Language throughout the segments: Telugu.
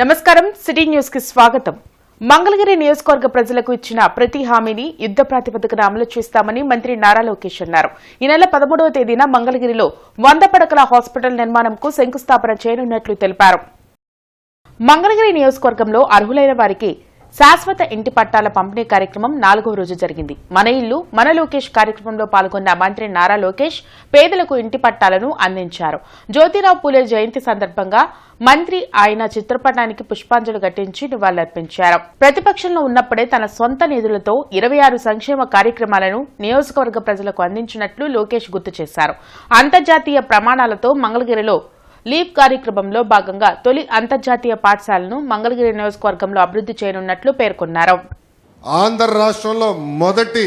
నమస్కారం సిటీ న్యూస్ కి స్వాగతం. మంగళగిరి నియోజకవర్గ ప్రజలకు ఇచ్చిన ప్రతి హామీని యుద్ధ ప్రాతిపదికన అమలు చేస్తామని మంత్రి నారా లోకేష్ అన్నారు. ఈ నెల 13వ తేదీన మంగళగిరిలో 100 పడకల హాస్పిటల్ నిర్మాణంకు శంకుస్థాపన చేయనున్నట్లు తెలిపారు. మంగళగిరి నియోజకవర్గంలో అర్హులైన వారికి శాశ్వత ఇంటి పట్టాల పంపిణీ కార్యక్రమం 4వ రోజు జరిగింది. మన ఇల్లు మన లోకేష్ కార్యక్రమంలో పాల్గొన్న మంత్రి నారా లోకేష్ పేదలకు ఇంటి పట్టాలను అందించారు. జ్యోతిరావు పూలే జయంతి సందర్భంగా మంత్రి ఆయన చిత్రపటానికి పుష్పాంజలి ఘటించి నివాళులర్పించారు. ప్రతిపక్షంలో ఉన్నప్పుడే తన సొంత నిధులతో 26 సంక్షేమ కార్యక్రమాలను నియోజకవర్గ ప్రజలకు అందించినట్లు లోకేష్ గుర్తు చేశారు. అంతర్జాతీయ ప్రమాణాలతో మంగళగిరిలో లీవ్ కార్యక్రమంలో భాగంగా తొలి అంతర్జాతీయ పాఠశాలను మంగళగిరి నియోజకవర్గంలో అభివృద్ధి చేయనున్నట్లు పేర్కొన్నారు. ఆంధ్ర రాష్ట్రంలో మొదటి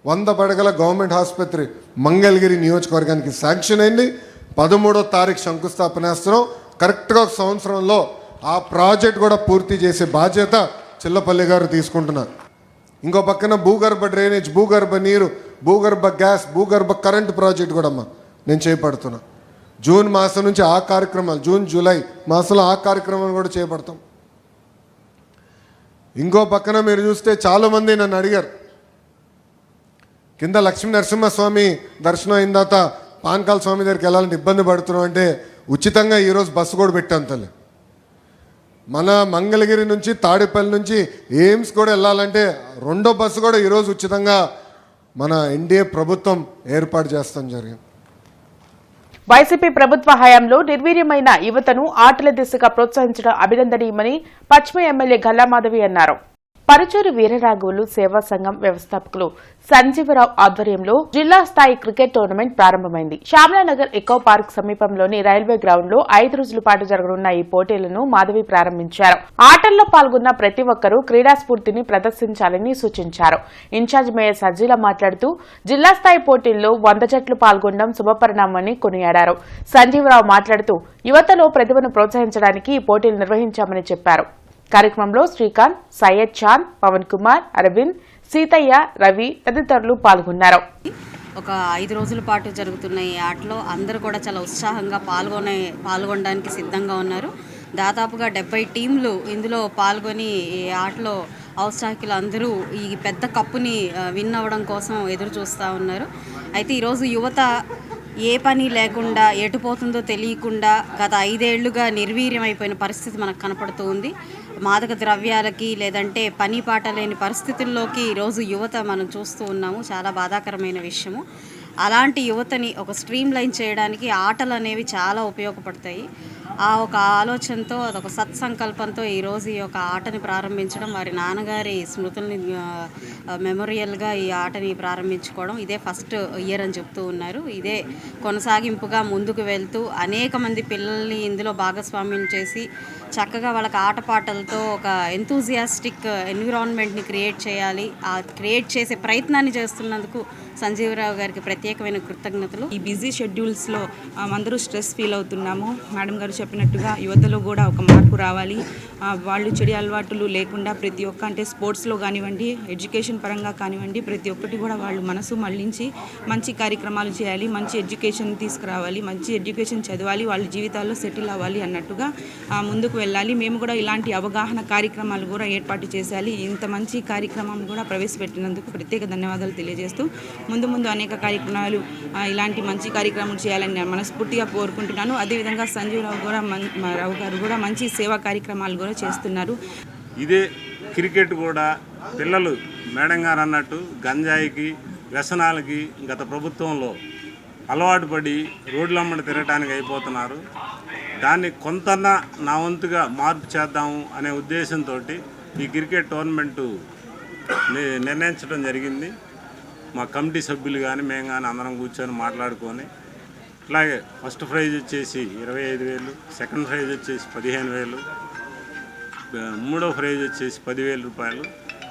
100 పడకల గవర్నమెంట్ ఆసుపత్రి మంగళగిరి నియోజకవర్గానికి శాంక్షన్ అయింది. 13వ తారీఖు శంకుస్థాపన చేస్తున్నాం. కరెక్ట్గా ఒక సంవత్సరంలో ఆ ప్రాజెక్ట్ కూడా పూర్తి చేసే బాధ్యత చిల్లపల్లి గారు తీసుకుంటున్నారు. ఇంకో పక్కన భూగర్భ డ్రైనేజ్, భూగర్భ నీరు, భూగర్భ గ్యాస్, భూగర్భ కరెంటు ప్రాజెక్ట్ కూడా నేను చేపడుతున్నా. జూన్ మాసం నుంచి ఆ కార్యక్రమాలు, జూన్ జూలై మాసంలో ఆ కార్యక్రమాలు కూడా చేపడతాం. ఇంకో పక్కన మీరు చూస్తే చాలామంది నన్ను అడిగారు, కింద లక్ష్మీ నరసింహస్వామి దర్శనం అయిన తర్వాత పానకాల స్వామి దగ్గరికి వెళ్ళాలంటే ఇబ్బంది పడుతున్నాం అంటే ఉచితంగా ఈరోజు బస్సు కూడా పెట్టాను తల్లి. మన మంగళగిరి నుంచి తాడేపల్లి నుంచి ఎయిమ్స్ కూడా వెళ్ళాలంటే 2వ బస్సు కూడా ఈరోజు ఉచితంగా మన ఎన్డీఏ ప్రభుత్వం ఏర్పాటు చేస్తాం జరిగింది. వైసీపీ ప్రభుత్వ హయాంలో నిర్వీర్యమైన యువతను ఆటల దిశగా ప్రోత్సహించడం అభినందనీయమని పశ్చిమ ఎమ్మెల్యే గల్లామాధవి అన్నారు. పరుచూరు వీరరాఘవులు సేవా సంఘం వ్యవస్థాపకులు సంజీవరావు ఆధ్వర్యంలో జిల్లా స్థాయి క్రికెట్ టోర్నమెంట్ ప్రారంభమైంది. శ్యామలానగర్ ఎకో పార్క్ సమీపంలోని రైల్వే గ్రౌండ్ లో 5 రోజుల పాటు జరగనున్న ఈ పోటీలను మాధవి ప్రారంభించారు. ఆటల్లో పాల్గొన్న ప్రతి ఒక్కరూ క్రీడా స్ఫూర్తిని ప్రదర్శించాలని సూచించారు. ఇన్ఛార్జ్ మేయర్ సజ్జీల మాట్లాడుతూ జిల్లా స్థాయి పోటీల్లో 100 జట్లు పాల్గొనడం శుభపరిణామని కొనియాడారు. సంజీవరావు మాట్లాడుతూ యువతలో ప్రతిభను ప్రోత్సహించడానికి ఈ పోటీలు నిర్వహించామని చెప్పారు. కార్యక్రమంలో శ్రీకాంత్, సయ్యద్ చాంద్, పవన్ కుమార్, అరవింద్, సీతయ్య, రవి తదితరులు పాల్గొన్నారు. ఒక 5 రోజుల పాటు జరుగుతున్న ఈ ఆటలో అందరూ కూడా చాలా ఉత్సాహంగా పాల్గొనడానికి సిద్ధంగా ఉన్నారు. దాదాపుగా 70 టీంలు ఇందులో పాల్గొని ఈ ఆటలో ఔత్సాహికులు అందరూ ఈ పెద్ద కప్పుని విన్ అవ్వడం కోసం ఎదురు చూస్తూ ఉన్నారు. అయితే ఈరోజు యువత ఏ పని లేకుండా ఎటుపోతుందో తెలియకుండా గత 5 ఏళ్లుగా నిర్వీర్యం అయిపోయిన పరిస్థితి మనకు కనపడుతూ ఉంది. మాదక ద్రవ్యాలకి లేదంటే పని పాట లేని పరిస్థితుల్లోకి ఈరోజు యువత మనం చూస్తూ ఉన్నాము. చాలా బాధాకరమైన విషయము. అలాంటి యువతని ఒక స్ట్రీమ్ లైన్ చేయడానికి ఆటలు అనేవి చాలా ఉపయోగపడతాయి. ఆ ఒక ఆలోచనతో, అదొక సత్సంకల్పంతో ఈరోజు ఈ యొక్క ఆటని ప్రారంభించడం, వారి నాన్నగారి స్మృతుల్ని మెమోరియల్గా ఈ ఆటని ప్రారంభించుకోవడం ఇదే ఫస్ట్ ఇయర్ అని చెప్తూ ఉన్నారు. ఇదే కొనసాగింపుగా ముందుకు వెళ్తూ అనేక మంది పిల్లల్ని ఇందులో భాగస్వామ్యం చేసి చక్కగా వాళ్ళకి ఆటపాటలతో ఒక ఎంతూజియాస్టిక్ ఎన్విరాన్మెంట్ని క్రియేట్ చేయాలి. ఆ క్రియేట్ చేసే ప్రయత్నాన్ని చేస్తున్నందుకు సంజీవరావు గారికి ప్రత్యేకమైన కృతజ్ఞతలు. ఈ బిజీ షెడ్యూల్స్లో అందరూ స్ట్రెస్ ఫీల్ అవుతున్నాము. మేడం గారు చెప్పినట్టుగా యువతలో కూడా ఒక మార్పు రావాలి. వాళ్ళు చెడు అలవాటులు లేకుండా ప్రతి ఒక్క, అంటే స్పోర్ట్స్లో కానివ్వండి, ఎడ్యుకేషన్ పరంగా కానివ్వండి, ప్రతి ఒక్కటి కూడా వాళ్ళు మనసు మళ్లించి మంచి కార్యక్రమాలు చేయాలి, మంచి ఎడ్యుకేషన్ తీసుకురావాలి, మంచి ఎడ్యుకేషన్ చదవాలి, వాళ్ళ జీవితాల్లో సెటిల్ అవ్వాలి అన్నట్టుగా ముందుకు వెళ్ళాలి. మేము కూడా ఇలాంటి అవగాహన కార్యక్రమాలు కూడా ఏర్పాటు చేయాలి. ఇంత మంచి కార్యక్రమం కూడా ప్రవేశపెట్టినందుకు ప్రత్యేక ధన్యవాదాలు తెలియజేస్తూ ముందు అనేక కార్యక్రమాలు ఇలాంటి మంచి కార్యక్రమాలు చేయాలని నేను మనస్ఫూర్తిగా కోరుకుంటున్నాను. అదేవిధంగా రావు గారు కూడా మంచి సేవా కార్యక్రమాలు కూడా చేస్తున్నారు. ఇదే క్రికెట్ కూడా పిల్లలు మేడం గారు అన్నట్టు గంజాయికి, వ్యసనాలకి గత ప్రభుత్వంలో అలవాటు పడి రోడ్లమ్మడి తిరగటానికి అయిపోతున్నారు. దాన్ని కొంతన్నా నా వంతుగా మార్పు చేద్దాము అనే ఉద్దేశంతో ఈ క్రికెట్ టోర్నమెంటు నిర్ణయించడం జరిగింది. మా కమిటీ సభ్యులు కానీ మేము కానీ అందరం కూర్చొని మాట్లాడుకొని, ఇట్లాగే ఫస్ట్ ప్రైజ్ వచ్చేసి 25,000, సెకండ్ ప్రైజ్ వచ్చేసి 15,000, మూడో ప్రైజ్ వచ్చేసి 10,000 రూపాయలు.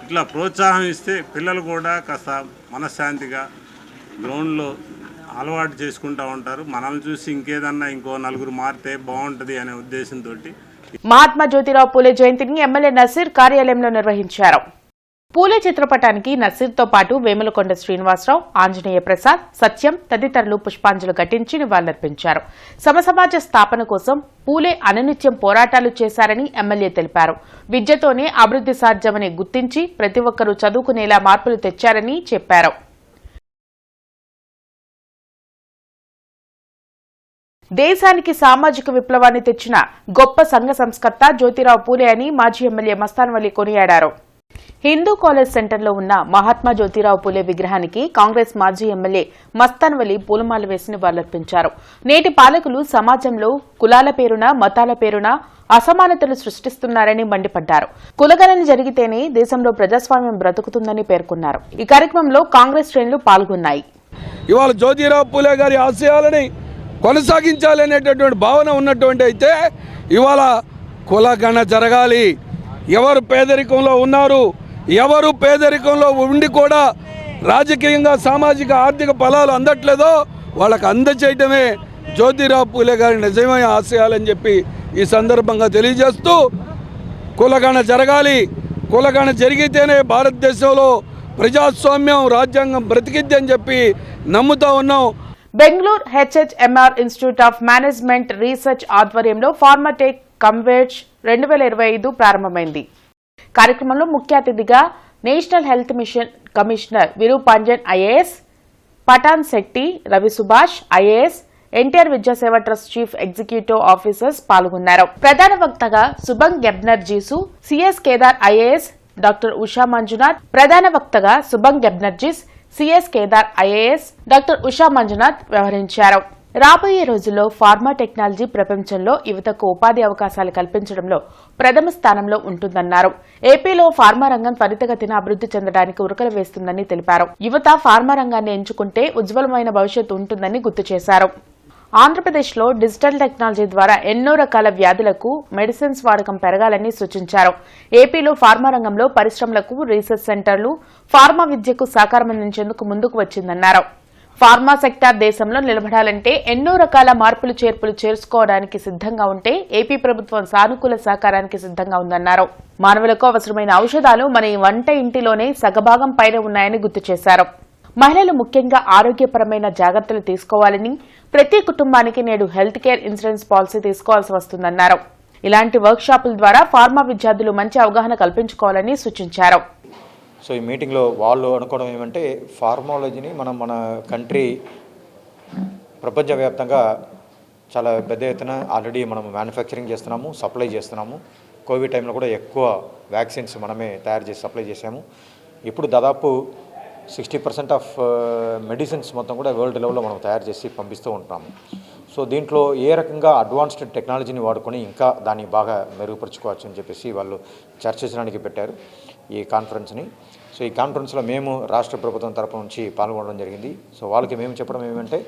ఇట్లా ప్రోత్సాహం ఇస్తే పిల్లలు కూడా కాస్త మనశ్శాంతిగా గ్రౌండ్లో అలవాటు చేసుకుంటూ ఉంటారు. మనల్ని చూసి ఇంకేదన్నా ఇంకో నలుగురు మారితే బాగుంటుంది అనే ఉద్దేశంతో మహాత్మా జ్యోతిరావు పూలే జయంతిని ఎమ్మెల్యే నసీర్ కార్యాలయంలో నిర్వహించారు. పూలే చిత్రపటానికి నసీర్తో పాటు వేములకొండ శ్రీనివాసరావు, ఆంజనేయ ప్రసాద్, సత్యం తదితరులు పుష్పాంజలి ఘటించి నివాళులర్పించారు. సమసమాజ స్థాపన కోసం పూలే అనునిత్యం పోరాటాలు చేశారని ఎమ్మెల్యే తెలిపారు. విద్యతోనే అభివృద్ది సాధ్యమని గుర్తించి ప్రతి ఒక్కరూ చదువుకునేలా మార్పులు తెచ్చారని చెప్పారు. దేశానికి సామాజిక విప్లవాన్ని తెచ్చిన గొప్ప సంఘ సంస్కర్త జ్యోతిరావు పూలే అని మాజీ ఎమ్మెల్యే మస్తాన్ వలి కొనియాడారు. హిందూ కాలేజ్ సెంటర్లో ఉన్న మహాత్మా జ్యోతిరావు పూలే విగ్రహానికి కాంగ్రెస్ మాజీ ఎమ్మెల్యే మస్తాన్ వలి పూలమాల వేసి నివాళులర్పించారు. నేటి పాలకులు సమాజంలో కులాల పేరున, మతాల పేరున అసమానతలు సృష్టిస్తున్నారని మండిపడ్డారు. కులగణన జరిగితేనే దేశంలో ప్రజాస్వామ్యం బ్రతుకుతుందని పేర్కొన్నారు. ఈ కార్యక్రమంలో కాంగ్రెస్ శ్రేణులు పాల్గొన్నాయి. ఇవాళ జ్యోతిరావు పూలే గారి ఆశయాలని కొనసాగించాలనేటటువంటి భావన ఉన్నటువంటి అయితే ఇవాళ కులగణన జరగాలి. ఎవరు పేదరికంలో ఉన్నారు, ఎవరు పేదరికంలో ఉండి కూడా రాజకీయంగా సామాజిక ఆర్థిక ఫలాలు అందట్లేదో వాళ్ళకు అందచేయటమే జ్యోతిరావు పూలే గారి నిజమైన ఆశయాలని చెప్పి ఈ సందర్భంగా తెలియజేస్తూ కులగణన జరగాలి. కులగణన జరిగితేనే భారతదేశంలో ప్రజాస్వామ్యం, రాజ్యాంగం బ్రతికిద్ది అని చెప్పి నమ్ముతా ఉన్నాం. Bengaluru HHMR institute of management research ఆధ్వర్యంలో ఫార్మాటెక్ కమ్వేజ్ 2025 ప్రారంభమైంది. కార్యక్రమంలో ముఖ్య అతిథిగా national health mission commissioner Virupanjan IAS, Pathan Shetty, Ravi Subhash IAS, NTR Vidyaseva trust chief executive officers పాల్గొన్నారు. ప్రధాన వక్తగా సుబంగ్ గెబ్నర్ జీసు, CS Kedar IAS, doctor Usha Manjunath, ప్రధాన వక్తగా సుబంగ్ గెబ్నర్జీస్, CS Kedar IAS, doctor Usha Manjunath వ్యవహరించారు. రాబోయే రోజుల్లో ఫార్మా టెక్నాలజీ ప్రపంచంలో యువతకు ఉపాధి అవకాశాలు కల్పించడంలో ప్రథమ స్థానంలో ఉంటుందన్నారు. ఏపీలో ఫార్మా రంగం త్వరితగతిన అభివృద్ది చెందడానికి ఉరకలు వేస్తుందని తెలిపారు. యువత ఫార్మా రంగాన్ని ఎంచుకుంటే ఉజ్వలమైన భవిష్యత్తు ఉంటుందని గుర్తు చేశారు. ఆంధ్రప్రదేశ్లో డిజిటల్ టెక్నాలజీ ద్వారా ఎన్నో రకాల వ్యాధులకు మెడిసిన్స్ వాడకం పెరగాలని సూచించారు. ఏపీలో ఫార్మా రంగంలో పరిశ్రమలకు, రీసెర్చ్ సెంటర్లు ఫార్మా విద్యకు సహకారం అందించేందుకు ముందుకు వచ్చిందన్నారు. ఫార్మా సెక్టార్ దేశంలో నిలబడాలంటే ఎన్నో రకాల మార్పులు చేర్పులు చేసుకోవడానికి సిద్ధంగా ఉంటే ఏపీ ప్రభుత్వం సానుకూల సహకారానికి సిద్ధంగా ఉందన్నారు. మానవులకు అవసరమైన ఔషధాలు మన వంట ఇంటిలోనే సగభాగం పైన ఉన్నాయని గుర్తు చేశారు. మహిళలు ముఖ్యంగా ఆరోగ్యపరమైన జాగ్రత్తలు తీసుకోవాలని, ప్రతి కుటుంబానికి నేడు హెల్త్ కేర్ ఇన్సూరెన్స్ పాలసీ తీసుకోవాల్సి వస్తుందన్నారు. ఇలాంటి వర్క్ షాపుల ద్వారా ఫార్మా విద్యార్థులు మంచి అవగాహన కల్పించుకోవాలని సూచించారు. సో ఈ మీటింగ్లో వాళ్ళు అనుకోవడం ఏమంటే ఫార్మాలజీని మన కంట్రీ ప్రపంచవ్యాప్తంగా చాలా పెద్ద ఎత్తున ఆల్రెడీ మనం మ్యానుఫ్యాక్చరింగ్ చేస్తున్నాము, సప్లై చేస్తున్నాము. కోవిడ్ టైంలో కూడా ఎక్కువ వ్యాక్సిన్స్ మనమే తయారు చేసి సప్లై చేసాము. ఇప్పుడు దాదాపు 60% ఆఫ్ మెడిసిన్స్ మొత్తం కూడా వరల్డ్ లెవెల్లో మనం తయారు చేసి పంపిస్తూ ఉంటున్నాము. సో దీంట్లో ఏ రకంగా అడ్వాన్స్డ్ టెక్నాలజీని వాడుకొని ఇంకా దాన్ని బాగా మెరుగుపరుచుకోవచ్చు అని చెప్పేసి వాళ్ళు చర్చించడానికి పెట్టారు ఈ కాన్ఫరెన్స్ని. సో ఈ కాన్ఫరెన్స్లో మేము రాష్ట్ర ప్రభుత్వం తరపు నుంచి పాల్గొనడం జరిగింది. సో వాళ్ళకి మేము చెప్పడం ఏమంటే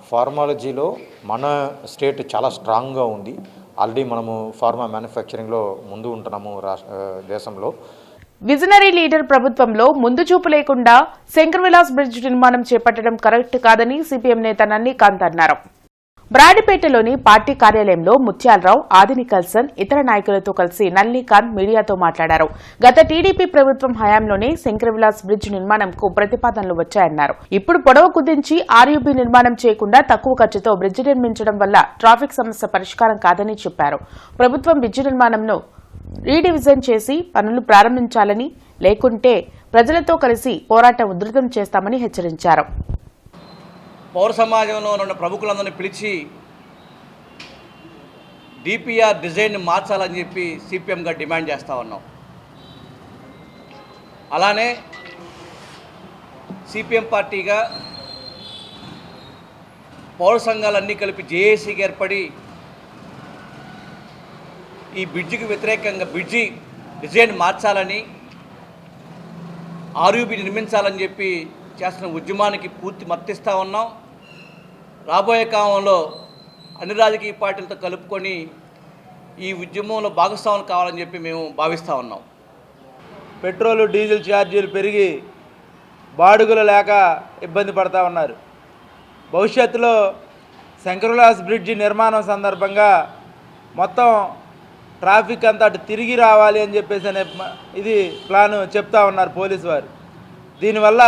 ఫార్మాలజీలో మన స్టేట్ చాలా స్ట్రాంగ్గా ఉంది. ఆల్రెడీ మనము ఫార్మా మ్యానుఫ్యాక్చరింగ్లో ముందు ఉంటున్నాము దేశంలో. విజనరీ లీడర్ ప్రభుత్వంలో ముందు చూపు లేకుండా శంకర్ విలాస్ బ్రిడ్జ్ నిర్మాణం చేపట్టడం కరెక్ట్ కాదని సిపిఎం నేత నన్నీకాంత్ అన్నారు. బ్రాడిపేటలోని పార్టీ కార్యాలయంలో ముత్యాలరావు, ఆదిని కల్సన్ ఇతర నాయకులతో కలిసి నల్లికాంత్ మీడియాతో మాట్లాడారు. గత టీడీపీ ప్రభుత్వం హయాంలోనే శంకర్ విలాస్ బ్రిడ్జ్ నిర్మాణంకు ప్రతిపాదనలు వచ్చాయన్నారు. ఇప్పుడు పొడవ కుదించి ఆర్యూబీ నిర్మాణం చేయకుండా తక్కువ ఖర్చుతో బ్రిడ్జ్ నిర్మించడం వల్ల ట్రాఫిక్ సమస్య పరిష్కారం కాదని చెప్పారు. ప్రభుత్వం బ్రిడ్జ్ నిర్మాణంను రీడివిజన్ చేసి పనులు ప్రారంభించాలని, లేకుంటే ప్రజలతో కలిసి పోరాటం ఉధృతం చేస్తామని హెచ్చరించారు. పౌర సమాజంలో ఉన్న ప్రముఖులందరినీ పిలిచి డిపిఆర్ డిజైన్ని మార్చాలని చెప్పి సిపిఎంగా డిమాండ్ చేస్తూ ఉన్నాం. అలానే సిపిఎం పార్టీగా పౌర సంఘాలన్నీ కలిపి జేఏసీగా ఏర్పడి ఈ బ్రిడ్జికి వ్యతిరేకంగా బ్రిడ్జి డిజైన్ మార్చాలని, ఆర్యూబీ నిర్మించాలని చెప్పి చేస్తున్న ఉద్యమానికి పూర్తి మద్దతిస్తూ ఉన్నాం. రాబోయే కాలంలో అన్ని రాజకీయ పార్టీలతో కలుపుకొని ఈ ఉద్యమంలో భాగస్వాములు కావాలని చెప్పి మేము భావిస్తూ ఉన్నాం. పెట్రోలు డీజిల్ ఛార్జీలు పెరిగి బాడుగులు లేక ఇబ్బంది పడుతూ ఉన్నారు. భవిష్యత్తులో శంకర్ విలాస్ బ్రిడ్జి నిర్మాణం సందర్భంగా మొత్తం ట్రాఫిక్ అంతా అటు తిరిగి రావాలి అని చెప్పేసి అనే ఇది ప్లాన్ చెప్తా ఉన్నారు పోలీసు వారు. దీనివల్ల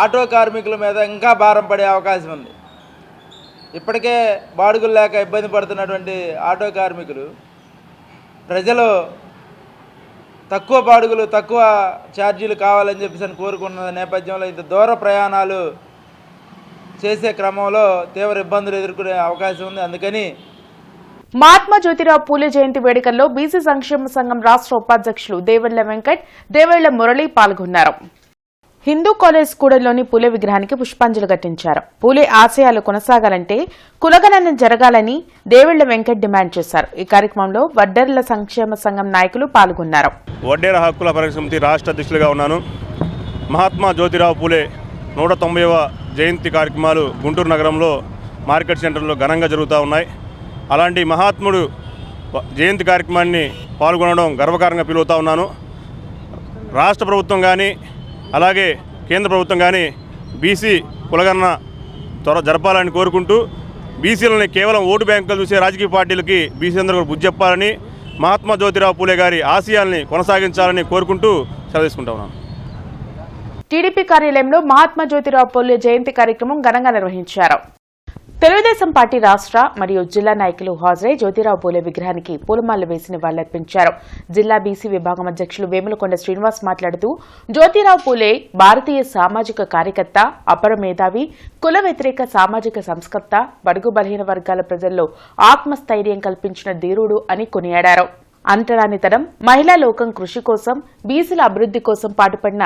ఆటో కార్మికుల మీద ఇంకా భారం పడే అవకాశం ఉంది. ఇప్పటికే బాడుగులు లేక ఇబ్బంది పడుతున్నటువంటి ఆటో కార్మికులు ప్రజలు తక్కువ బాడుగులు తక్కువ ఛార్జీలు కావాలని చెప్పేసి కోరుకున్న నేపథ్యంలో ఇంత దూర ప్రయాణాలు చేసే క్రమంలో తీవ్ర ఇబ్బందులు ఎదుర్కొనే అవకాశం ఉంది. అందుకని మహాత్మా జ్యోతిరావు పూలే జయంతి వేడుకల్లో బీసీ సంక్షేమ సంఘం రాష్ట్ర ఉపాధ్యక్షులు దేవెళ్ల వెంకట్, దేవెళ్ల మురళి పాల్గొన్నారు. హిందూ కాలేజ్ కూడలిలోని పూలే విగ్రహానికి పుష్పాంజలి ఘటించారు. పూలే ఆశయాలు కొనసాగాలంటే కులగణన జరగాలని దేవెళ్ల వెంకట్ డిమాండ్ చేశారు. ఈ కార్యక్రమంలో వడ్డెర్ల సంక్షేమ సంఘం నాయకులు పాల్గొన్నారు. వడ్డేర హక్కుల పరిరక్షణ సమితి రాష్ట్ర అధ్యక్షులుగా ఉన్నాను. మహాత్మా జ్యోతిరావు పూలే 190వ జయంతి కార్యక్రమాలు గుంటూరు నగరంలో మార్కెట్ సెంటర్లో ఘనంగా జరుగుతూ ఉన్నాయి. అలాంటి మహాత్ముడు జయంతి కార్యక్రమాన్ని పాల్గొనడం గర్వకారంగా ఫీల్ అవుతూ ఉన్నాను. రాష్ట్ర ప్రభుత్వం కానీ అలాగే కేంద్ర ప్రభుత్వం కానీ బీసీ కులగణన జరపాలని కోరుకుంటూ బీసీలని కేవలం ఓటు బ్యాంకులు చూసే రాజకీయ పార్టీలకి బీసీ అందరూ కూడా బుద్ధి చెప్పాలని, మహాత్మా జ్యోతిరావు పూలే గారి ఆశయాల్ని కొనసాగించాలని కోరుకుంటూ సెలవు తీసుకుంటా ఉన్నాను. టీడీపీ కార్యాలయంలో మహాత్మా జ్యోతిరావు పూలే జయంతి కార్యక్రమం ఘనంగా నిర్వహించారు. తెలుగుదేశం పార్టీ రాష్ట్ర మరియు జిల్లా నాయకులు హాజరై జ్యోతిరావు పూలే విగ్రహానికి పూలమాలలు వేసి నివాళులర్పించారు. జిల్లా బీసీ విభాగం అధ్యక్షులు వేములకొండ శ్రీనివాస్ మాట్లాడుతూ జ్యోతిరావు పూలే భారతీయ సామాజిక కార్యకర్త, అపర మేధావి, కుల వ్యతిరేక సామాజిక సంస్కర్త, బడుగు బలహీన వర్గాల ప్రజల్లో ఆత్మస్థైర్యం కల్పించిన ధీరుడు అని కొనియాడారు. అంటరానితనం, మహిళా లోకం కృషి కోసం, బీసీల అభివృద్ధి కోసం పాటుపడిన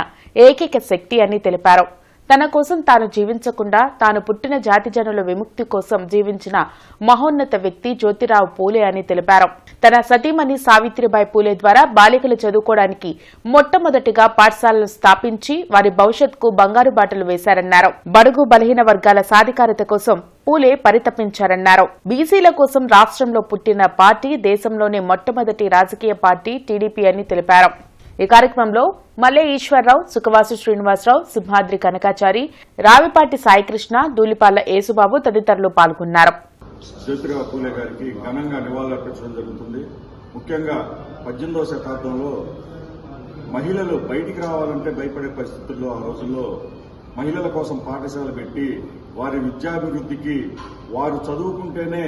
ఏకైక శక్తి అని తెలిపారు. తన కోసం తాను జీవించకుండా తాను పుట్టిన జాతి జనుల విముక్తి కోసం జీవించిన మహోన్నత వ్యక్తి జ్యోతిరావు పూలే అని తెలిపారు. తన సతీమణి సావిత్రిబాయి పూలే ద్వారా బాలికలు చదువుకోవడానికి మొట్టమొదటిగా పాఠశాలలు స్థాపించి వారి భవిష్యత్తుకు బంగారు బాటలు వేశారన్నారు. బడుగు బలహీన వర్గాల సాధికారత కోసం పూలే పరితపించారన్నారు. బీసీల కోసం రాష్ట్రంలో పుట్టిన పార్టీ దేశంలోనే మొట్టమొదటి రాజకీయ పార్టీ టీడీపీ అని తెలిపారు. ఈ కార్యక్రమంలో మల్లె ఈశ్వరరావు, సుఖవాసు శ్రీనివాసరావు, సింహాద్రి కనకాచారి, రావిపాటి సాయికృష్ణ, దూలిపాల యేసుబాబు తదితరులు పాల్గొన్నారు. జ్యోతిరావు పూలే గారికి ఘనంగా నివాళులర్పించడం జరుగుతుంది. ముఖ్యంగా 18వ శతాబ్దంలో మహిళలు బయటికి రావాలంటే భయపడే పరిస్థితుల్లో ఆ రోజుల్లో మహిళల కోసం పాఠశాల పెట్టి వారి విద్యాభివృద్ధికి వారు చదువుకుంటేనే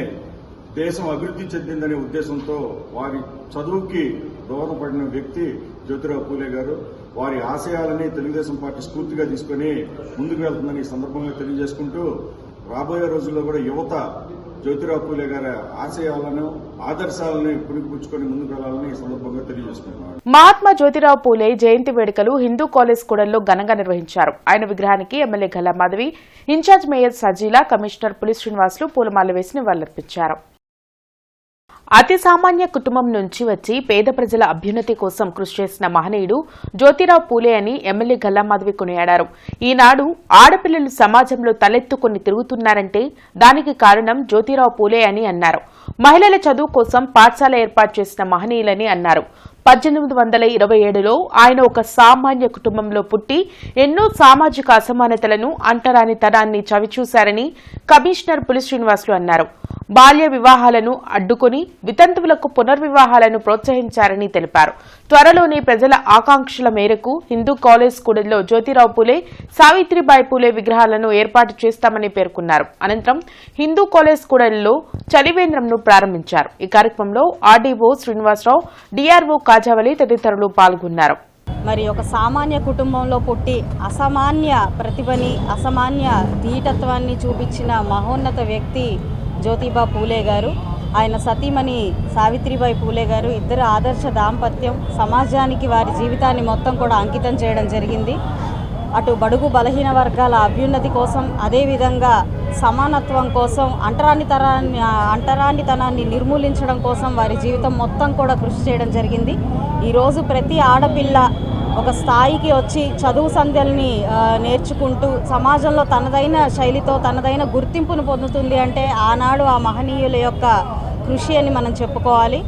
దేశం అభివృద్ధి చెందిందనే ఉద్దేశంతో వారి చదువుకి దోహదపడిన వ్యక్తి జ్యోతిరావు పూలే గారు. వారి ఆశయాలని తెలుగుదేశం పార్టీ స్ఫూర్తిగా తీసుకుని ముందుకు వెళ్తుందని ఈ సందర్భంగా తెలియజేసుకుంటూ రాబోయే రోజుల్లో కూడా యువత జ్యోతిరావు పూలే గారి ఆశయాలను, ఆదర్శాలను పుణికిపుచ్చుకొని ముందుకు వెళ్లాలని ఈ సందర్భంగా తెలియజేసుకుంటున్నారు. మహాత్మా జ్యోతిరావు పూలే జయంతి వేడుకలు హిందూ కాలేజ్ కూడల్లో ఘనంగా నిర్వహించారు. ఆయన విగ్రహానికి MLA Galla Madhavi, incharge mayor Sajila, commissioner Puli Srinivasulu పూలమాల వేసి నివాళులర్పించారు. అతి సామాన్య కుటుంబం నుంచి వచ్చి పేద ప్రజల అభ్యున్నతి కోసం కృషి చేసిన మహనీయుడు జ్యోతిరావు పూలే అని ఎమ్మెల్యే గల్లా మాధవి కొనియాడారు. ఈనాడు ఆడపిల్లలు సమాజంలో తలెత్తుకుని తిరుగుతున్నారంటే దానికి కారణం జ్యోతిరావు పూలే అని అన్నారు. మహిళల చదువు కోసం పాఠశాల ఏర్పాటు చేసిన మహనీయులని అన్నారు. 1827లో ఆయన ఒక సామాన్య కుటుంబంలో పుట్టి ఎన్నో సామాజిక అసమానతలను, అంటరానితనాన్ని చవిచూశారని కమిషనర్ పులి శ్రీనివాసులు అన్నారు. బాల్య వివాహాలను అడ్డుకుని వితంతువులకు పునర్వివాహాలను ప్రోత్సహించారని తెలిపారు. త్వరలోనే ప్రజల ఆకాంక్షల మేరకు హిందూ కాలేజ్ కూడలిలో జ్యోతిరావు పూలే, సావిత్రిబాయి పూలే విగ్రహాలను ఏర్పాటు చేస్తామని పేర్కొన్నారు. అనంతరం హిందూ కాలేజ్ కూడలిలో చలివేంద్రంను ప్రారంభించారు. ఈ కార్యక్రమంలో ఆర్డీఓ శ్రీనివాసరావు, డిఆర్ఓ కాజావలి తదితరులు పాల్గొన్నారు. మరి ఒక సామాన్య కుటుంబంలో పుట్టి అసామాన్య ప్రతిభని, అసామాన్య ధీటత్వాన్ని చూపించిన మహోన్నత వ్యక్తి జ్యోతిబా పూలే గారు. ఆయన సతీమణి సావిత్రిబాయి పూలే గారు. ఇద్దరు ఆదర్శ దాంపత్యం సమాజానికి వారి జీవితాన్ని మొత్తం కూడా అంకితం చేయడం జరిగింది. అటు బడుగు బలహీన వర్గాల అభ్యున్నతి కోసం, అదేవిధంగా సమానత్వం కోసం, అంటరానితనాన్ని నిర్మూలించడం కోసం వారి జీవితం మొత్తం కూడా కృషి చేయడం జరిగింది. ఈరోజు ప్రతి ఆడపిల్ల ఒక స్థాయికి వచ్చి చదువు సంధ్యల్ని నేర్చుకుంటూ సమాజంలో తనదైన శైలితో తనదైన గుర్తింపును పొందుతుంది అంటే ఆనాడు ఆ మహనీయుల యొక్క కృషి అని మనం చెప్పుకోవాలి.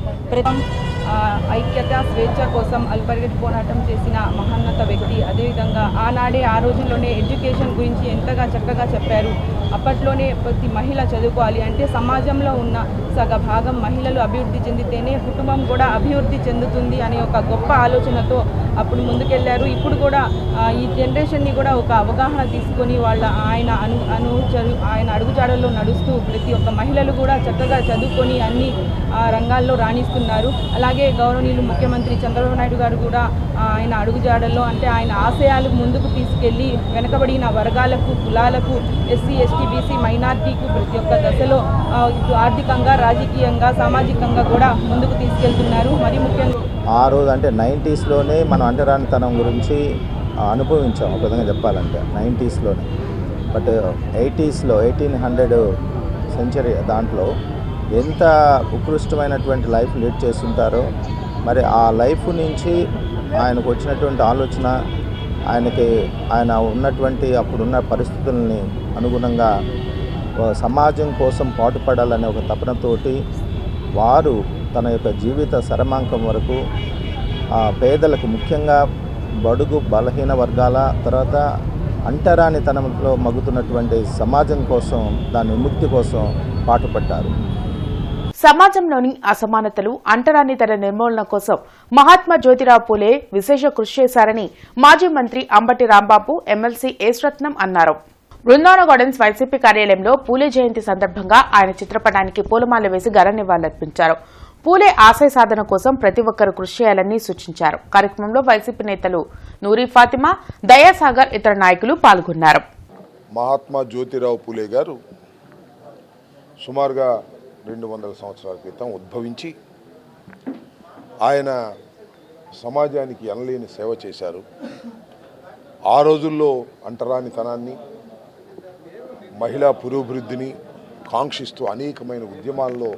ఐక్యత స్వేచ్ఛ కోసం అల్పరిగెట్టి పోరాటం చేసిన మహోన్నత వ్యక్తి. అదేవిధంగా ఆనాడే ఆ రోజుల్లోనే ఎడ్యుకేషన్ గురించి ఎంతగా చక్కగా చెప్పారు. అప్పట్లోనే ప్రతి మహిళ చదువుకోవాలి అంటే సమాజంలో ఉన్న సగ భాగం మహిళలు అభివృద్ధి చెందితేనే కుటుంబం కూడా అభివృద్ధి చెందుతుంది అనే ఒక గొప్ప ఆలోచనతో అప్పుడు ముందుకెళ్లారు. ఇప్పుడు కూడా ఈ జనరేషన్ని కూడా ఒక అవగాహన తీసుకొని ఆయన అడుగుజాడల్లో నడుస్తూ ప్రతి ఒక్క మహిళలు కూడా చక్కగా చదువుకొని అన్ని రంగాల్లో రాణిస్తున్నారు. అలాగే గౌరవనీయులు ముఖ్యమంత్రి చంద్రబాబు నాయుడు గారు కూడా ఆయన అడుగుజాడల్లో అంటే ఆయన ఆశయాలకు ముందుకు తీసుకెళ్లి వెనకబడిన వర్గాలకు, కులాలకు, ఎస్సీ, ఎస్టీ, బీసీ, మైనార్టీకు ప్రతి ఒక్క దశలో ఆర్థికంగా, రాజకీయంగా, సామాజికంగా కూడా ముందుకు తీసుకెళ్తున్నారు. మరి ముఖ్యంగా ఆ రోజు అంటే 90స్లోనే మనం అంటరానితనం గురించి అనుభవించాం ఒక విధంగా చెప్పాలంటే 90స్లోనే. బట్ 80స్లో 1800 సెంచరీ దాంట్లో ఎంత ఉత్కృష్టమైనటువంటి లైఫ్ లీడ్ చేస్తుంటారో మరి ఆ లైఫ్ నుంచి ఆయనకు వచ్చినటువంటి ఆలోచన ఆయన ఉన్నటువంటి అప్పుడున్న పరిస్థితుల్ని అనుగుణంగా సమాజం కోసం పాటుపడాలనే ఒక తపనతోటి వారు తన యొక్క జీవిత సరమాంకం వరకు పేదలకు, ముఖ్యంగా బడుగు బలహీన వర్గాల, తర్వాత అంటరానితనంలో మగ్గుతున్నటువంటి సమాజం కోసం, దాని విముక్తి కోసం పాటుపడ్డారు. సమాజంలోని అసమానతలు, అంటరానితన నిర్మూలన కోసం మహాత్మా జ్యోతిరావు పూలే విశేష కృషి చేశారని మాజీ మంత్రి అంబటి రాంబాబు, ఎమ్మెల్సీ ఏశ్రత్నం అన్నారు. బృందావన గార్డెన్స్ వైసీపీ కార్యాలయంలో పూలే జయంతి సందర్భంగా ఆయన చిత్రపటానికి పూలమాల వేసి ఘన నివాళులర్పించారు. పూలే ఆశయ సాధన కోసం ప్రతి ఒక్కరూ కృషి చేయాలని సూచించారు. కార్యక్రమంలో వైసీపీ నేతలు నూరి ఫాతిమా, దయాసాగర్, ఇతర నాయకులు పాల్గొన్నారు. మహాత్మా జ్యోతిరావు పూలే గారు సుమారుగా 200 సంవత్సరాల క్రితం ఉద్భవించి ఆయన సమాజానికి ఎనలేని సేవ చేశారు. ఆ రోజుల్లో అంటరానితనాన్ని, మహిళా పురోభివృద్ధిని కాంక్షిస్తూ అనేకమైన ఉద్యమాల్లో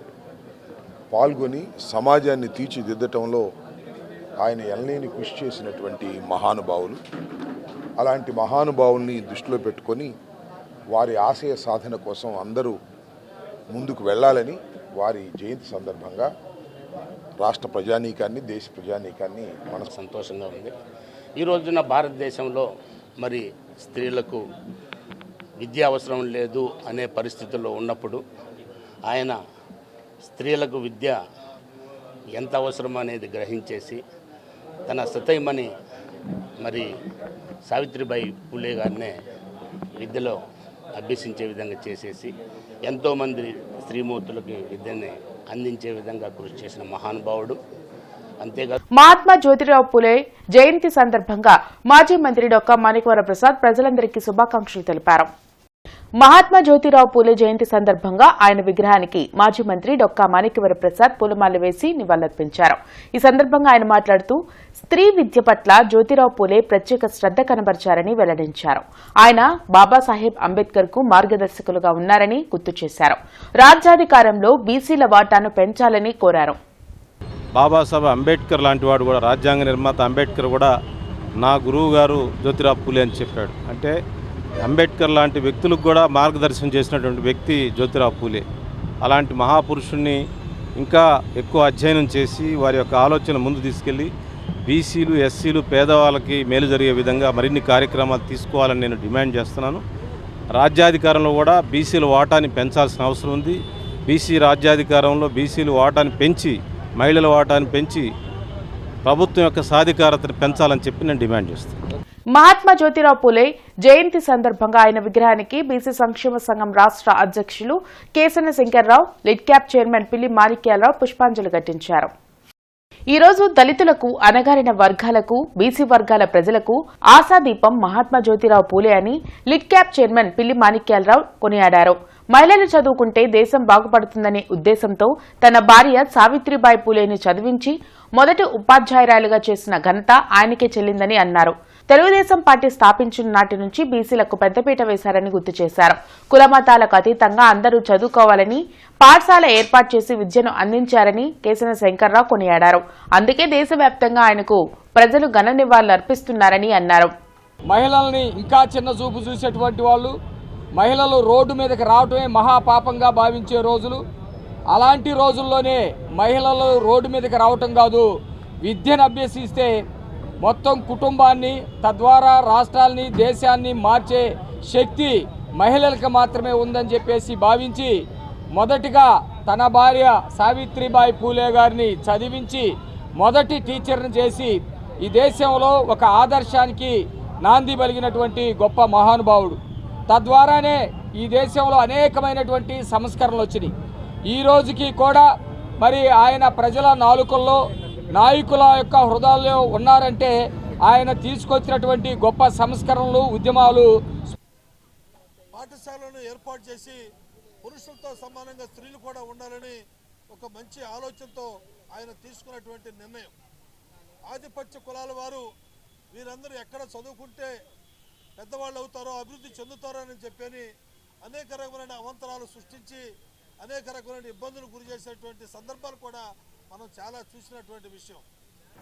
పాల్గొని సమాజాన్ని తీర్చిదిద్దటంలో ఆయన ఎనలేని కృషి చేసినటువంటి మహానుభావులు. అలాంటి మహానుభావుల్ని దృష్టిలో పెట్టుకొని వారి ఆశయ సాధన కోసం అందరూ ముందుకు వెళ్ళాలని వారి జయంతి సందర్భంగా రాష్ట్ర ప్రజానీకాన్ని, దేశ ప్రజానీకాన్ని మనకు సంతోషంగా ఉంది. ఈ రోజున భారతదేశంలో మరి స్త్రీలకు విద్య అవసరం లేదు అనే పరిస్థితుల్లో ఉన్నప్పుడు ఆయన స్త్రీలకు విద్య ఎంత అవసరం అనేది గ్రహించేసి తన సతైమణి మరి సావిత్రిబాయి పూలే గారినే విద్యలో అభ్యసించే విధంగా చేసేసి ఎంతోమంది స్త్రీమూర్తులకి విద్యని అందించే విధంగా కృషి చేసిన మహానుభావుడు. అంతేకాదు మహాత్మా జ్యోతిరావు పూలే జయంతి సందర్భంగా మాజీ మంత్రి డొక్కా మాణిక్యవర ప్రసాద్ ప్రజలందరికీ శుభాకాంక్షలు తెలిపారు. మహాత్మా జ్యోతిరావు పూలే జయంతి సందర్భంగా ఆయన విగ్రహానికి మాజీ మంత్రి డొక్కా మాణిక్యవర ప్రసాద్ పూలమాల వేసి నివాళులర్పించారు. ఈ సందర్భంగా ఆయన మాట్లాడుతూ స్త్రీ విద్య పట్ల జ్యోతిరావు పూలే ప్రత్యేక శ్రద్ధ కనబర్చారని వెల్లడించారు. ఆయన బాబాసాహెబ్ అంబేద్కర్ కు మార్గదర్శకులుగా ఉన్నారని గుర్తు చేశారు. రాజ్యాధికారంలో బీసీల వాటాను పెంచాలని కోరారు. బాబాసాహెబ్ అంబేద్కర్ లాంటి వాడు కూడా, రాజ్యాంగ నిర్మాత అంబేద్కర్ కూడా నా గురువు గారు జ్యోతిరావు పూలే అని చెప్పాడు. అంటే అంబేద్కర్ లాంటి వ్యక్తులకు కూడా మార్గదర్శనం చేసినటువంటి వ్యక్తి జ్యోతిరావు పూలే. అలాంటి మహాపురుషుణ్ణి ఇంకా ఎక్కువ అధ్యయనం చేసి వారి యొక్క ఆలోచన ముందు తీసుకెళ్ళి బీసీలు, ఎస్సీలు, పేదవాళ్ళకి మేలు జరిగే విధంగా మరిన్ని కార్యక్రమాలు తీసుకోవాలని నేను డిమాండ్ చేస్తున్నాను. రాజ్యాధికారంలో కూడా బీసీల వాటాని పెంచాల్సిన అవసరం ఉంది. బీసీ రాజ్యాధికారంలో బీసీలు వాటాని పెంచి, మహిళల వాటాని పెంచి ప్రభుత్వం యొక్క సాధికారతను పెంచాలని చెప్పి నేను డిమాండ్ చేస్తున్నాను. మహాత్మా జ్యోతిరావు పూలే జయంతి సందర్భంగా ఆయన విగ్రహానికి బీసీ సంక్షేమ సంఘం రాష్ట్ర అధ్యక్షులు Kesana Shankarrao, LIDCAP chairman Pilli Manikyalarao పుష్పాంజలి ఘటించారు. ఈ రోజు దళితులకు, అణగారిన వర్గాలకు, బీసీ వర్గాల ప్రజలకు ఆశాదీపం మహాత్మా జ్యోతిరావు పూలే అని lid cap chairman Pilli Manikyalarao కొనియాడారు. మహిళలు చదువుకుంటే దేశం బాగుపడుతుందనే ఉద్దేశంతో తన భార్య సావిత్రిబాయి పూలేని చదివించి మొదటి ఉపాధ్యాయురాలుగా చేసిన ఘనత ఆయనకే చెల్లిందని అన్నారు. తెలుగుదేశం పార్టీ స్థాపించిన నాటి నుంచి బీసీలకు పెద్దపీట వేశారని గుర్తు చేశారు. కులమతాలకు అతీతంగా అందరూ చదువుకోవాలని పాఠశాల ఏర్పాటు చేసి విద్యను అందించారని కేసన శంకర్రావు కొనియాడారు. అందుకే దేశవ్యాప్తంగా ఆయనకు ప్రజలు ఘన నివాళులు అర్పిస్తున్నారని అన్నారు. మహిళల్ని ఇంకా చిన్న చూపు చూసేటువంటి వాళ్ళు, మహిళలు రోడ్డు మీదకి రావటమే మహాపాపంగా భావించే రోజులు, అలాంటి రోజుల్లోనే మహిళలు రోడ్డు మీదకి రావటం కాదు, విద్యను అభ్యసిస్తే మొత్తం కుటుంబాన్ని తద్వారా రాష్ట్రాల్ని దేశాన్ని మార్చే శక్తి మహిళలకు మాత్రమే ఉందని చెప్పేసి భావించి మొదటిగా తన భార్య సావిత్రిబాయి పూలే గారిని చదివించి మొదటి టీచర్ని చేసి ఈ దేశంలో ఒక ఆదర్శానికి నాంది పలిగినటువంటి గొప్ప మహానుభావుడు. తద్వారానే ఈ దేశంలో అనేకమైనటువంటి సంస్కరణలు వచ్చినాయి. ఈ రోజుకి కూడా మరి ఆయన ప్రజల నాలుకల్లో నాయకుల యొక్క హృదయాల్లో ఉన్నారంటే ఆయన తీసుకొచ్చినటువంటి గొప్ప సంస్కరణలు ఉద్యమాలు. పాఠశాలను ఏర్పాటు చేసి పురుషులతో సమానంగా స్త్రీలు కూడా ఉండాలని ఒక మంచి ఆలోచనతో ఆయన తీసుకున్నటువంటి నిర్ణయం. ఆధిపత్య కులాల వారు వీరందరూ ఎక్కడ చదువుకుంటే పెద్దవాళ్ళు అవుతారో అభివృద్ధి చెందుతారో అని చెప్పని అనేక రకమైన అవంతరాలు సృష్టించి అనేక రకమైన ఇబ్బందులు గురి చేసేటువంటి సందర్భాలు కూడా మనం చాలా చూసినటువంటి విషయం.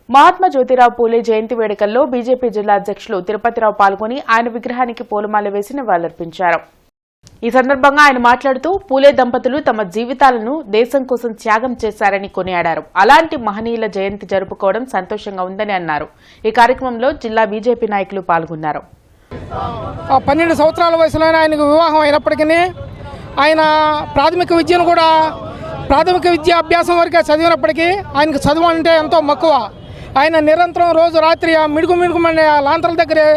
మహాత్మా జ్యోతిరావు పూలే జయంతి వేడుకల్లో బీజేపీ జిల్లా అధ్యక్షులు తిరుపతిరావు పాల్గొని ఆయన విగ్రహానికి పూలమాల వేసి నివాళులర్పించారు. ఈ సందర్భంగా ఆయన మాట్లాడుతూ పూలే దంపతులు తమ జీవితాలను దేశం కోసం త్యాగం చేశారని కొనియాడారు. అలాంటి మహనీయుల జయంతి జరుపుకోవడం సంతోషంగా ఉందని అన్నారు. ఈ కార్యక్రమంలో జిల్లా బీజేపీ నాయకులు పాల్గొన్నారు. 12 సంవత్సరాల వయసులోనే ఆయనకు వివాహం అయినప్పటికీ ఆయన ప్రాథమిక విద్య అభ్యాసం వరకే చదివినప్పటికీ ఆయనకు చదువు అంటే ఎంతో మక్కువ. ఆయన నిరంతరం రోజు రాత్రి ఆ మిడుగుమనే ఆ లాంతర్ల దగ్గరే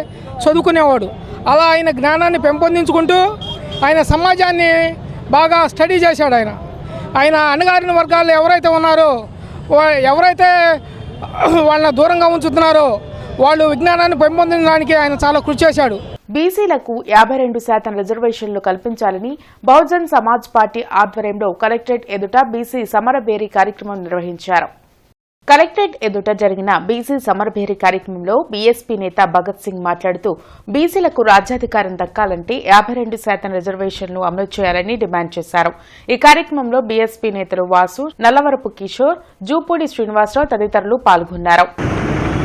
చదువుకునేవాడు. అలా ఆయన జ్ఞానాన్ని పెంపొందించుకుంటూ ఆయన సమాజాన్ని బాగా స్టడీ చేశాడు. ఆయన అణగారిన వర్గాల్లో ఎవరైతే ఉన్నారో, ఎవరైతే వాళ్ళని దూరంగా ఉంచుతున్నారో వాళ్ళు విజ్ఞానాన్ని పెంపొందించడానికి ఆయన చాలా కృషి చేశాడు. బీసీలకు 52% రిజర్వేషన్లు కల్పించాలని బహుజన్ సమాజ్ పార్టీ ఆధ్వర్యంలో కలెక్టరేట్ ఎదుట బీసీ సమరభేరీ కార్యక్రమం నిర్వహించారు. కలెక్టరేట్ ఎదుట జరిగిన బీసీ సమరభేరీ కార్యక్రమంలో బీఎస్పీ నేత భగత్ సింగ్ మాట్లాడుతూ బీసీలకు రాజ్యాధికారం దక్కాలంటే 52% రిజర్వేషన్లు అమలు చేయాలని డిమాండ్ చేశారు. ఈ కార్యక్రమంలో బీఎస్పీ నేతలు వాసు, నల్లవరపు కిషోర్, జూపూడి శ్రీనివాసరావు తదితరులు పాల్గొన్నారు.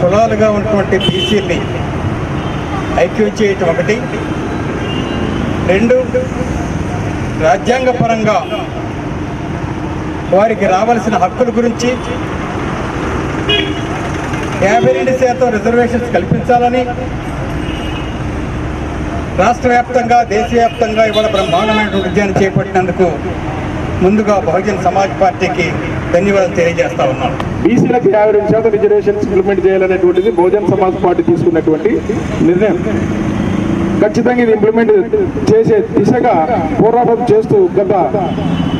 కులాలుగా ఉన్నటువంటి బీసీని ఐక్యం చేయటం ఒకటి, 2 రాజ్యాంగపరంగా వారికి రావాల్సిన హక్కుల గురించి 52% రిజర్వేషన్స్ కల్పించాలని రాష్ట్ర వ్యాప్తంగా దేశవ్యాప్తంగా ఇవాళ బ్రహ్మాండమైన విజయాన్ని చేపట్టినందుకు ముందుగా బహుజన్ సమాజ్ పార్టీకి ధన్యవాదాలు తెలియజేస్తా ఉన్నాం. బీసీలకు 52% రిజర్వేషన్స్ ఇంప్లిమెంట్ చేయాలనేటువంటిది బహుజన్ సమాజ్ పార్టీ తీసుకున్నటువంటి నిర్ణయం. ఖచ్చితంగా ఇది ఇంప్లిమెంట్ చేసే దిశగా పోరాటం చేస్తూ గత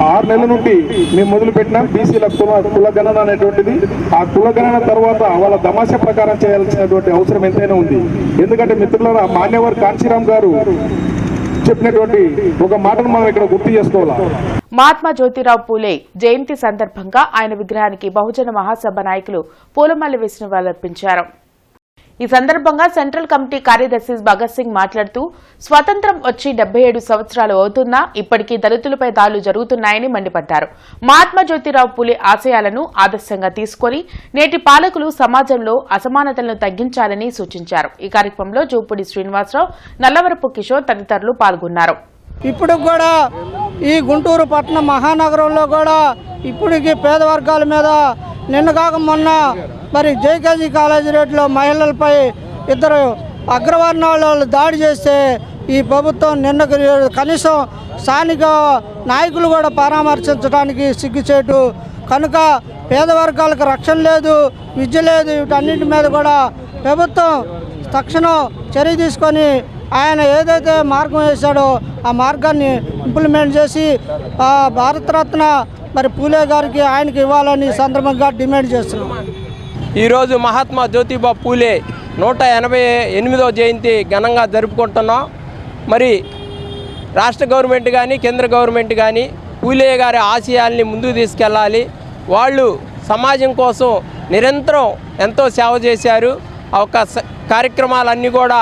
6 నెలల నుండి మేము మొదలుపెట్టినాం. బీసీల కులగణన అనేటువంటిది, ఆ కులగణన తర్వాత వాళ్ళ తమాషా ప్రకారం చేయాల్సినటువంటి అవసరం ఎంతైనా ఉంది. ఎందుకంటే మిత్రులారా, మాన్యవర్ కాంశీరామ్ గారు చెప్పినటువంటి ఒక మాటను మనం ఇక్కడ గుర్తు చేసుకోవాలి. మహాత్మా జ్యోతిరావు పూలే జయంతి సందర్భంగా ఆయన విగ్రహానికి బహుజన మహాసభ నాయకులు పూలమాల వేసి నివాళులర్పించారు. ఈ సందర్భంగా సెంట్రల్ కమిటీ కార్యదర్శి భగత్ సింగ్ మాట్లాడుతూ స్వాతంత్ర్యం వచ్చి 77 సంవత్సరాలు అవుతున్నా ఇప్పటికీ దళితులపై దాడులు జరుగుతున్నాయని మండిపడ్డారు. మహాత్మా జ్యోతిరావు పూలే ఆశయాలను ఆదర్శంగా తీసుకుని నేటి పాలకులు సమాజంలో అసమానతలను తగ్గించాలని సూచించారు. ఈ కార్యక్రమంలో జూపూడి శ్రీనివాసరావు, నల్లవరపు కిషోర్ తదితరులు పాల్గొన్నారు. ఇప్పుడు కూడా ఈ గుంటూరు పట్టణ మహానగరంలో కూడా ఇప్పటికీ పేద వర్గాల మీద నిన్న కాక మొన్న మరి జేకేజీ కాలేజీ రేట్లో మహిళలపై 2 అగ్రవర్ణాలు దాడి చేస్తే ఈ ప్రభుత్వం నిన్న కనీసం స్థానిక నాయకులు కూడా పరామర్శించడానికి సిగ్గుచేటు. కనుక పేద వర్గాలకు రక్షణ లేదు, విద్య లేదు. వీటన్నింటి మీద కూడా ప్రభుత్వం తక్షణం చర్య తీసుకొని ఆయన ఏదైతే మార్గం వేశాడో ఆ మార్గాన్ని ఇంప్లిమెంట్ చేసి భారతరత్న మరి పూలే గారికి ఆయనకి ఇవ్వాలని సందర్భంగా డిమాండ్ చేస్తున్నాం. ఈరోజు మహాత్మా జ్యోతిబా పూలే 188వ జయంతి ఘనంగా జరుపుకుంటున్నాం. మరి రాష్ట్ర గవర్నమెంట్ కానీ కేంద్ర గవర్నమెంట్ కానీ పూలే గారి ఆశయాల్ని ముందుకు తీసుకెళ్ళాలి. వాళ్ళు సమాజం కోసం నిరంతరం ఎంతో సేవ చేశారు. ఆ ఒక కార్యక్రమాలన్నీ కూడా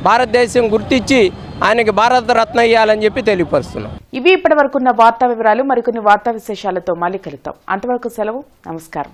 భారతదేశం గుర్తించి ఆయనకి భారతరత్న ఇవ్వాలని చెప్పి తెలియపరుస్తున్నాం. ఇవి ఇప్పటి వరకున్న వార్తా వివరాలు. మరికొన్ని వార్తా విశేషాలతో మళ్ళీ కలుద్దాం. అంతవరకు సెలవు. నమస్కారం.